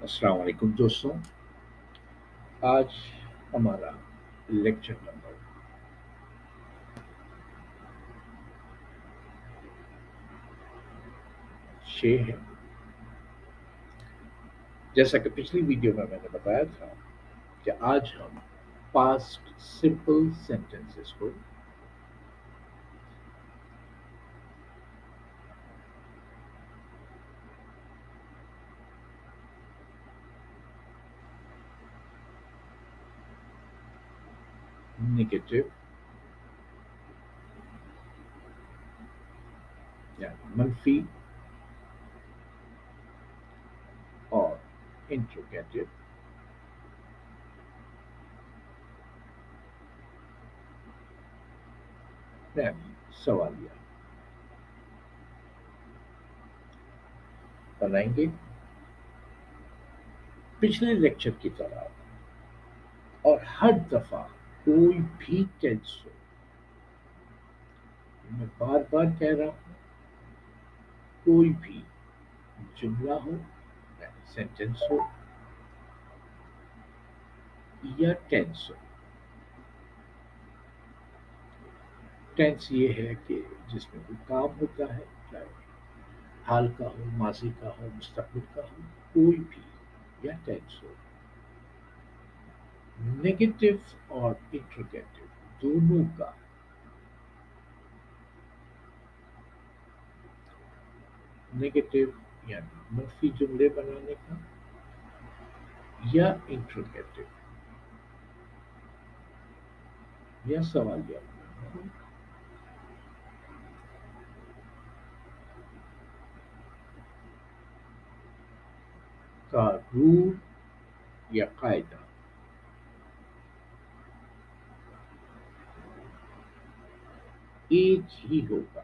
السلام علیکم دوستوں، آج ہمارا لیکچر نمبر 6 ہے۔ جیسا کہ پچھلی ویڈیو میں نے بتایا تھا کہ آج ہم پاسٹ سمپل سینٹینسز کو نیگیٹو یعنی منفی اور انٹروگیٹو یعنی سوالیہ بنائیں گے۔ پچھلے لیکچر کی طرح اور ہر دفعہ کوئی بھی ٹینس ہو، میں بار بار کہہ رہا ہوں، کوئی بھی جملہ ہو یعنی سینٹینس ہو یا ٹینس ہو، ٹینس یہ ہے کہ جس میں کوئی کام ہوتا ہے، چاہے حال کا ہو، ماضی کا ہو، مستقبل کا ہو، کوئی بھی یا ٹینس ہو۔ نیگیٹو اور انٹروگیٹو دونوں کا نیگیٹو یعنی منفی جملے بنانے کا یا انٹروگیٹو یا سوالیہ بنانے کا رول یا قاعدہ ایک ہی ہوگا۔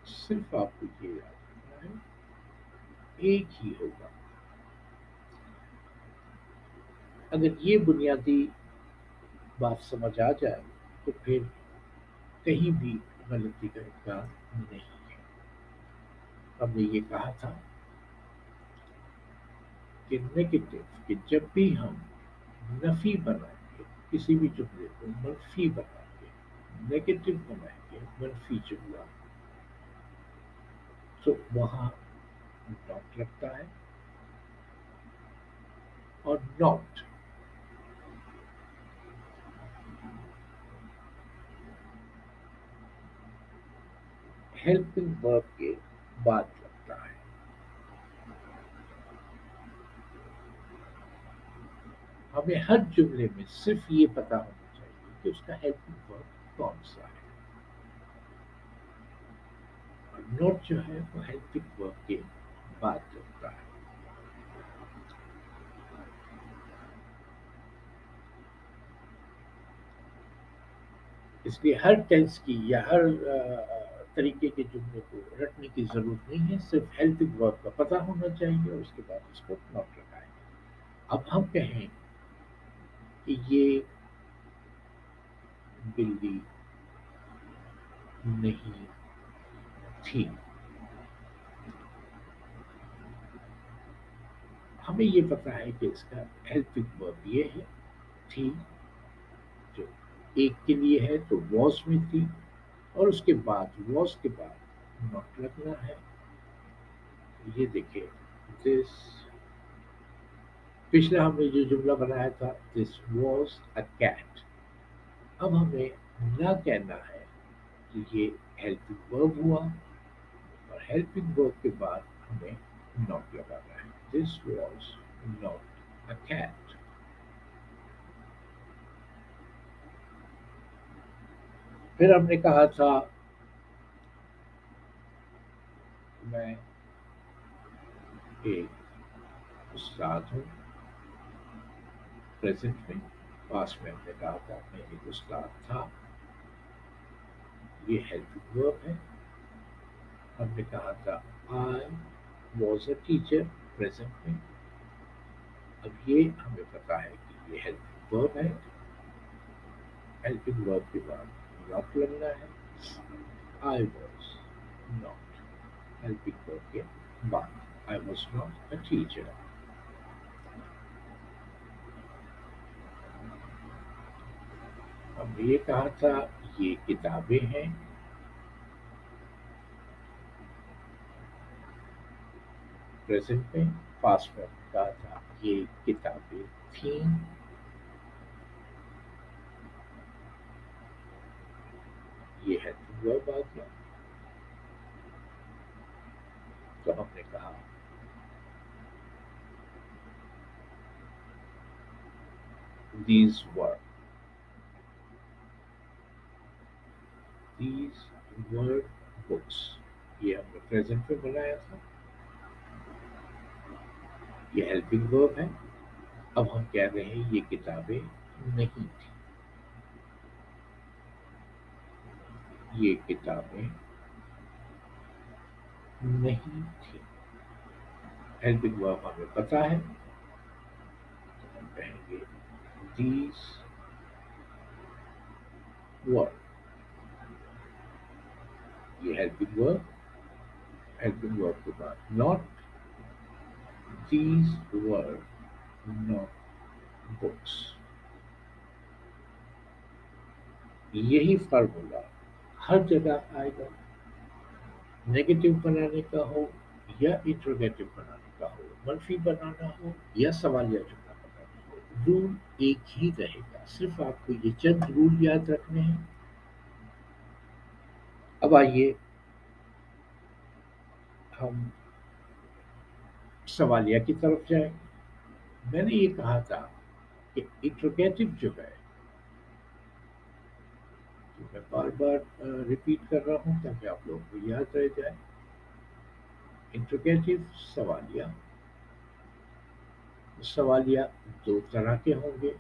صرف آپ کو یہ یاد رکھنا ہے، ایک ہی ہوگا۔ اگر یہ بنیادی بات سمجھ آ جائے تو پھر کہیں بھی غلطی کا امکان نہیں ہے۔ ہم نے یہ کہا تھا کہ نیگیٹو کہ جب بھی ہم نفی بنائیں گے، کسی بھی جملے کو منفی بنائیں گے، نیگیٹو بنائیں گے منفی جملہ، تو وہاں ناٹ لگتا ہے، اور ناٹ ہیلپنگ ورب کے بعد لگتا ہے۔ ہمیں ہر جملے میں صرف یہ پتا ہونا چاہیے کہ اس کا ہیلپنگ ورب کون سا ہے، اور نوٹ جو ہے وہ ہیلپنگ ورب کے بعد لگتا ہے۔ اس لیے ہر ٹینس کی یا ہر طریقے کے جملے کو رٹنے کی ضرورت نہیں ہے، صرف ہیلپنگ ورب کا پتہ ہونا چاہیے اور اس کے بعد اس کو نوٹ لگائیں۔ اب ہم کہیں کہ یہ بلی نہیں تھی، ہمیں یہ پتا ہے کہ اس کا ہیلپنگ ورب یہ ہے تھی، جو ایک کے لیے ہے تو واز میں تھی، اور اس کے بعد واز کے بعد ناٹ لگنا ہے۔ یہ دیکھیں، دس، پچھلا ہم نے جو جملہ بنایا تھا دس واز اے کیٹ، اب ہمیں نہ کہنا ہے کہ یہ ہیلپنگ ورب ہوا، اور ہیلپنگ ورب کے بعد ہمیں ناٹ لگانا ہے، this was not a cat. پھر ہم نے کہا تھا میں ایک استاد ہوں، پریزنٹ میں، پاس میں ہم نے کہا تھا میں ایک استاد تھا، یہ ہیلپنگ ورب ہے۔ ہم نے کہا تھا I was a teacher, present میں، اب یہ ہمیں پتا ہے کہ یہ ہیلپنگ ورب ہے، ہیلپنگ ورب کے بعد ناٹ لگنا ہے، آئی واز ناٹ، ہیلپنگ ورب کے بعد I was not a teacher. ہم نے یہ کہا تھا یہ کتابیں ہیں. پریزنٹ میں پاسٹ میں کہا تھا یہ کتابیں تھیں. یہ ہیلپنگ ورب آ گیا. تو ہم نے کہا these were these were books. یہ ہم نے پریزنٹ میں بنایا تھا. یہ ہیلپنگ ورب ہے. اب ہم کہہ رہے ہیں یہ کتابیں نہیں تھیں. یہ کتابیں نہیں تھیں. ہیلپنگ ورب ہمیں پتا ہے. تو ہم کہیں گے these were. یہ ہیلپنگ ورب. ہیلپنگ ورب کے بعد not. These were not books. یہی فارمولا ہر جگہ آئے گا. نیگیٹو بنانے کا ہو یا انٹروگیٹو بنانے کا ہو, منفی بنانا ہو یا سوالیہ جملہ بنانا ہو, رول ایک ہی رہے گا. صرف آپ کو یہ چند رول یاد رکھنے ہیں. اب آئیے ہم سوالیہ کی طرف جائیں. میں نے یہ کہا تھا کہ انٹروگیٹو جو ہے, میں بار بار ریپیٹ کر رہا ہوں تاکہ آپ لوگوں کو یاد رہ جائے. انٹروگیٹو سوالیہ. سوالیہ دو طرح کے ہوں گے.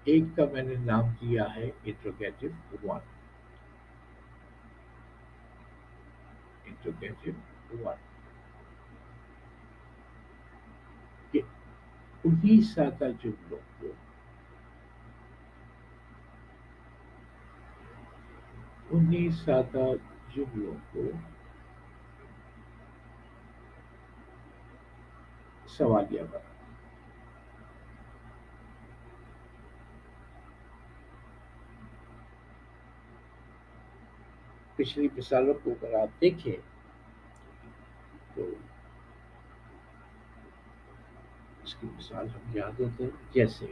ایک کا میں نے نام دیا ہے انٹروگیٹو 1. انٹروگیٹو 1 کہ انہی سادہ جملوں کو سوالیہ بنا. پچھلی مثالوں کو اگر آپ دیکھیں تو اس کی مثال ہم یاد ہوتے ہیں. جیسے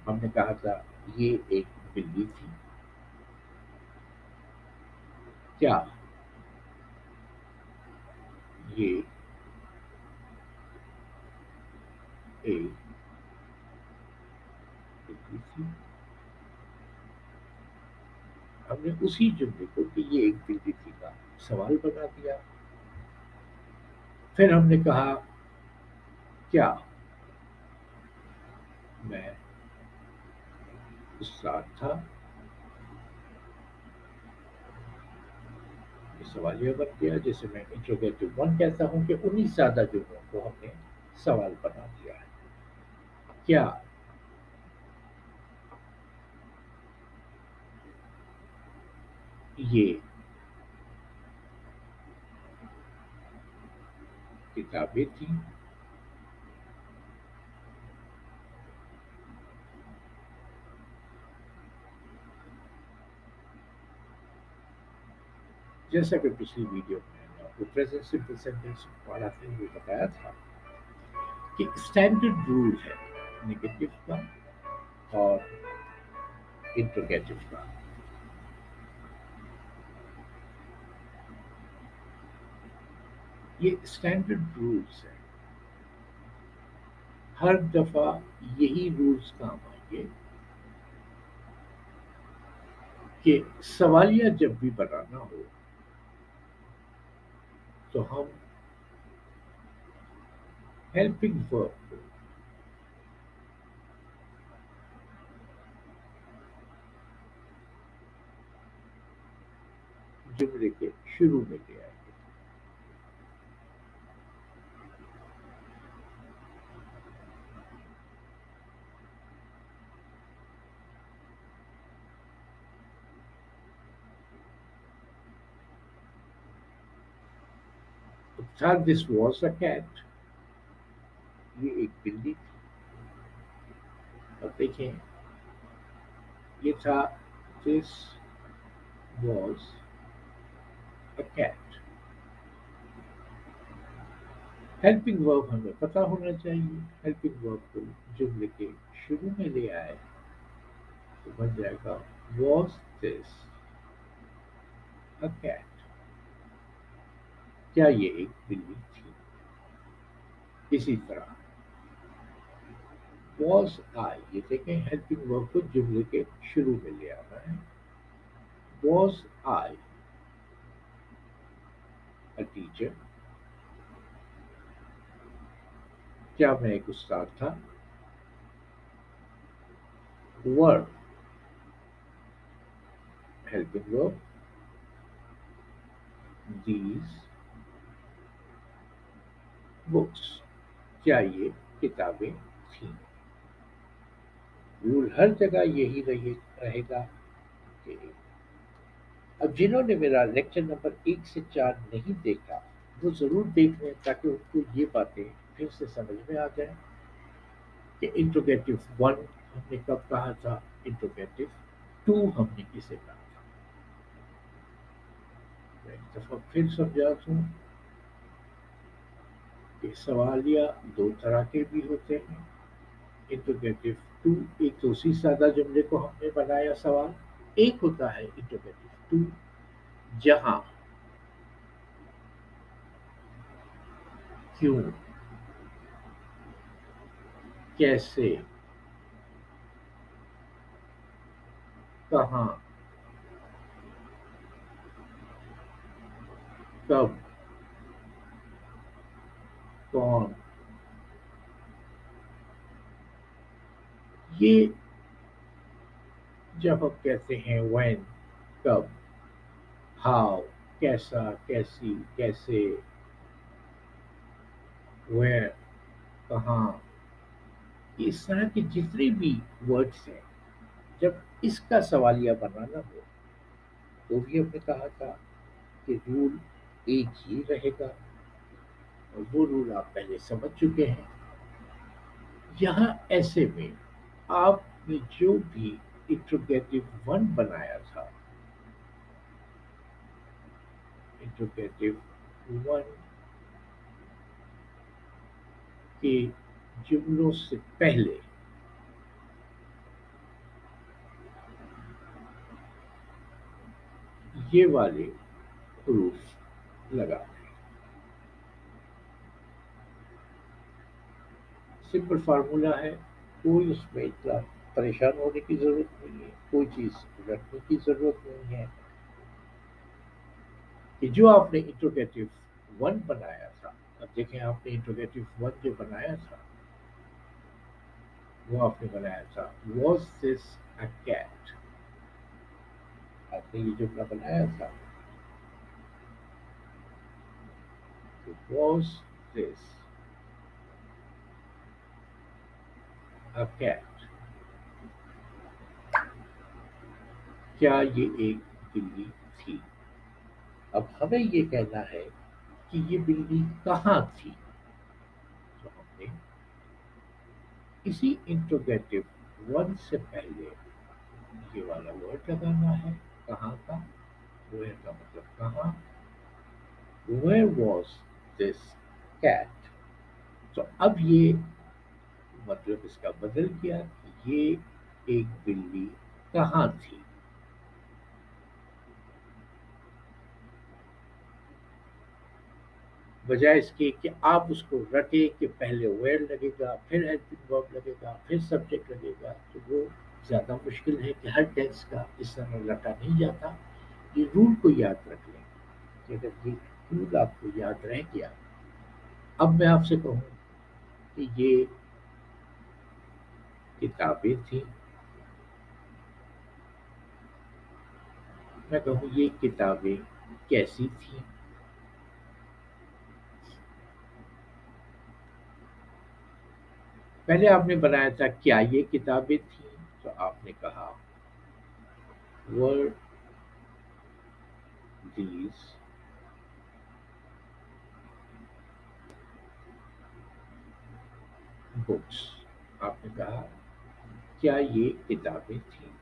ہم نے کہا تھا یہ ایک بلی تھی. کیا یہ ایک بلی تھی؟ ہم نے اسی جملے کو کہ یہ ایک بلی تھی کا سوال بنا دیا. پھر ہم نے کہا کیا میں اس ساتھ تھا. یہ سوالیہ بن گیا. جیسے میں انٹروگیٹو 1 کہتا ہوں کہ انہی سادہ جملوں کو ہم نے سوال بنا دیا ہے. کیا یہ کتابیں تھیں؟ جیسا کہ پچھلی ویڈیو میں آپ کو پریزنٹ سمپل سینٹینس پڑھاتے ہوئے بتایا تھا کہ اسٹینڈرڈ رول ہے نیگیٹو کا اور انٹروگیٹو کا. یہ اسٹینڈرڈ رولز ہیں. ہر دفعہ یہی رولز کام آئیں گے کہ سوالیہ جب بھی بنانا ہو تو ہم ہیلپنگ ورب کو جملے کے شروع میں لے آئیں گے. This was a cat. یہ ایک بلی تھی. اب دیکھیں یہ تھا this was a cat. Helping ورب ہمیں پتہ ہونا چاہیے. ہیلپنگ ورب کو جملے کے شروع میں لے آئے تو بن جائے گا واز دس اے کیٹ. کیا یہ ایک بلی تھی؟ اسی طرح واز آئی، یہ دیکھیں ہیلپنگ ورب کو جملے کے شروع میں لے آنا ہے. Was I a teacher? کیا میں ایک استاد تھا؟ ور ہیلپنگ ورب دیز بکس. کیا یہ کتابیں تھیں؟ رول ہر جگہ یہی رہے گا کہ اب جنہوں نے میرا لیکچر نمبر 1 سے 4 نہیں دیکھا وہ ضرور دیکھ لیں تاکہ ان کو یہ باتیں پھر سے سمجھ میں آ جائیں کہ انٹروگیٹو 1 ہم نے کب کہا تھا، انٹروگیٹو 2 ہم نے کسے کہا تھا. میں ایک دفعہ پھر سمجھا دوں کہ سوالیہ 2 طرح کے بھی ہوتے ہیں. انٹروگیٹو 2 ایک تو اسی سادہ جملے کو ہم نے بنایا سوال. ایک ہوتا ہے انٹروگیٹو 2 جہاں کیوں، کیسے، کہاں، کب، کون، یہ جب ہم کہتے ہیں وین کب، ہاؤ کیسا، کیسی، کیسے، ویر کہاں، اس طرح کے جتنے بھی ورڈس ہیں جب اس کا سوالیہ بنانا ہو تو بھی ہم نے کہا تھا کہ رول ایک ہی رہے گا اور وہ رول آپ پہلے سمجھ چکے ہیں. یہاں ایسے میں آپ نے جو بھی انٹروگیٹو 1 بنایا تھا، انٹروگیٹو 1 کے جملوں سے پہلے یہ والے حروف لگا دیں. سمپل فارمولا ہے، کوئی اس میں اتنا پریشان ہونے کی ضرورت نہیں ہے، کوئی چیز رکھنے کی ضرورت نہیں ہے کہ جو آپ نے انٹروگیٹو 1 بنایا تھا. اب دیکھیں آپ نے انٹروگیٹو 1 جو بنایا تھا وہ آپ نے بنایا تھا واز دس اے کیٹ. آپ نے یہ جملہ بنایا تھا واز دس اے کیٹ؟ کیا یہ ایک بلی تھی؟ اب ہمیں یہ کہنا ہے کہ یہ بلی کہاں تھی. تو ہم نے اسی انٹروگیٹو 1 سے پہلے یہ والا ورڈ لگانا ہے. کہاں کا، ویئر کا مطلب کہاں. Where was this cat? تو اب یہ مطلب اس کا بدل گیا کہ یہ ایک بلی کہاں تھی. بجائے اس کے کہ آپ اس کو رٹے کہ پہلے ویئر لگے گا پھر ہیلپنگ ورب لگے گا پھر سبجیکٹ لگے گا تو وہ زیادہ مشکل ہے کہ ہر ٹینس کا اس طرح رٹا نہیں جاتا. یہ رول کو یاد رکھ لیں کہ اگر یہ رول آپ کو یاد رہ گیا. اب میں آپ سے کہوں کہ یہ کتابیں تھیں، میں کہوں یہ کتابیں کیسی تھیں. پہلے آپ نے بنایا تھا کیا یہ کتابیں تھیں، تو آپ نے کہا were these books. آپ نے کہا کیا یہ کتابیں تھیں.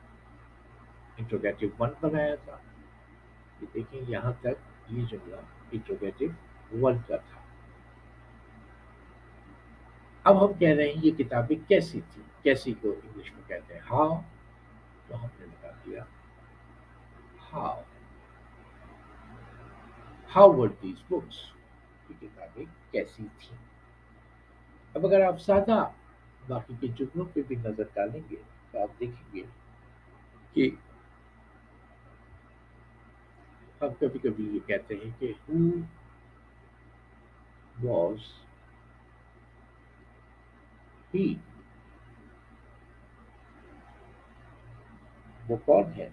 انٹروگیٹو ون بنایا تھا. یہ دیکھیں یہاں تک یہ جملہ انٹروگیٹو ون کا تھا. اب ہم کہہ رہے ہیں یہ کتابیں کیسی تھی. کیسی کو انگلش میں کہتے ہیں ہاؤ. تو ہم نے بتا دیا how. How were these books. یہ کتابیں کیسی تھیں. اب اگر آپ سادہ باقی کے جملوں پہ بھی نظر ڈالیں گے تو آپ دیکھیں گے کہ ہم کبھی کبھی یہ کہتے ہیں کہ ہو واز ہی. وہ کون ہے.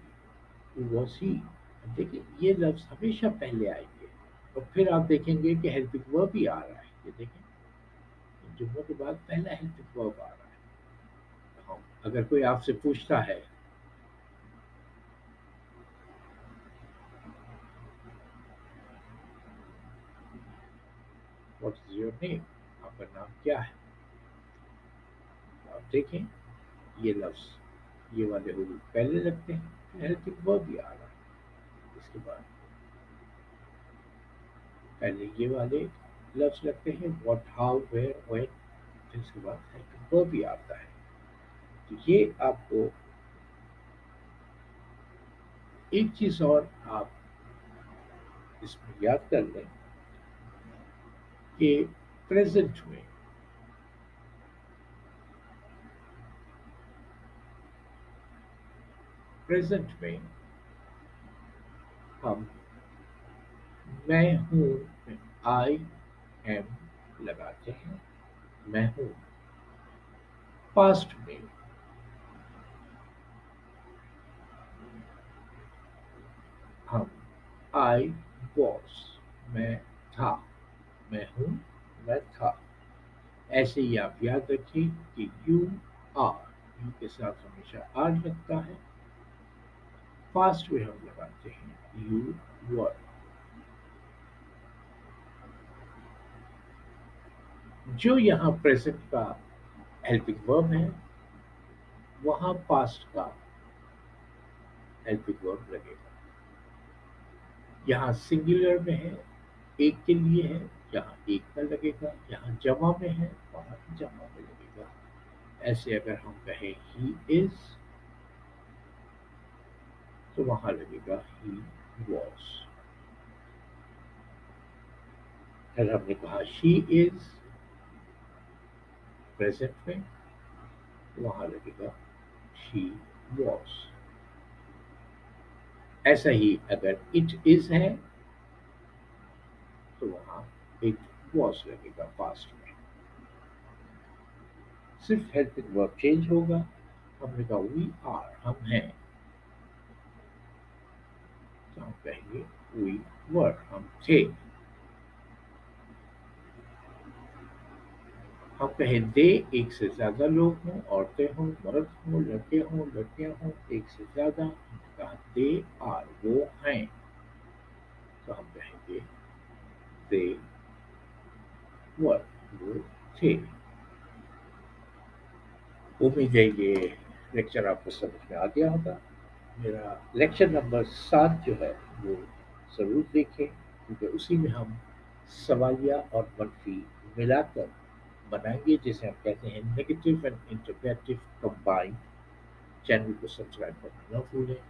Who was he. دیکھیں یہ لفظ ہمیشہ پہلے آئیں گے اور پھر آپ دیکھیں گے کہ ہیلپنگ ورب بھی آ رہا ہے. یہ دیکھیں ان جملوں کے بعد پہلا ہیلپنگ ورب آ رہا ہے. ہاں، اگر کوئی آپ سے پوچھتا ہے واٹ از یور نیم. آپ کا نام کیا ہے. آپ دیکھیں یہ لفظ یہ والے حروف پہلے لگتے ہیں پھر ہیلپنگ ورب بھی آ رہا ہے. اس کے بعد پہلے یہ والے لفظ لگتے ہیں واٹ ہاؤ ویئر وین. پھر اس کے بعد ہیلپنگ ورب بھی آتا ہے. تو یہ آپ کو ایک چیز اور آپ اس میں یاد کر لیں کہ پریزنٹ میں پریزنٹ میں ہم میں ہوں آئی ایم لگاتے ہیں. میں ہوں. پاسٹ میں ہم آئی واز. میں تھا. میں ہوں. میں تھا. ایسے ہی آپ یاد رکھیں کہ یو آر. یو کے ساتھ ہمیشہ آر لگتا ہے. پاسٹ میں ہم لگاتے ہیں یو ور. جو یہاں پریزنٹ کا ہیلپنگ ورب ہے وہاں پاسٹ کا ہیلپنگ ورب لگے گا. یہاں سنگولر میں ہے ایک کے لیے ہے یہاں ایک کا لگے گا. یہاں جمع میں ہے وہاں جمع میں لگے گا. ایسے اگر ہم کہیں ہی از تو وہاں لگے گا ہی واز. اگر ہم نے کہا شی از پریزنٹ میں تو وہاں لگے گا شی واز. ایسا ہی اگر اٹ از ہے تو وہاں اٹ واز لگے گا پاسٹ میں. صرف ہیلپنگ ورب چینج ہوگا. ہم نے کہا وی آر. ہم ہیں تو ہم کہیں گے وی ور. ہم تھے. ہم کہیں دے ایک سے زیادہ لوگ ہوں عورتیں ہوں مرد ہوں لڑکے ہوں لڑکیاں ہوں ایک سے زیادہ. ہم نے کہا دے آر. وہ ہیں تو ہم کہیں گے دے ور. وہ تھے. امید ہے یہ لیکچر آپ کو سمجھ میں آ گیا ہوگا. میرا لیکچر نمبر 7 جو ہے وہ ضرور دیکھیں کیونکہ اسی میں ہم سوالیہ اور منفی ملا کر بنائیں گے جسے ہم کہتے ہیں negative and interrogative combine. Channel کو سبسکرائب کرنا نہ بھولیں.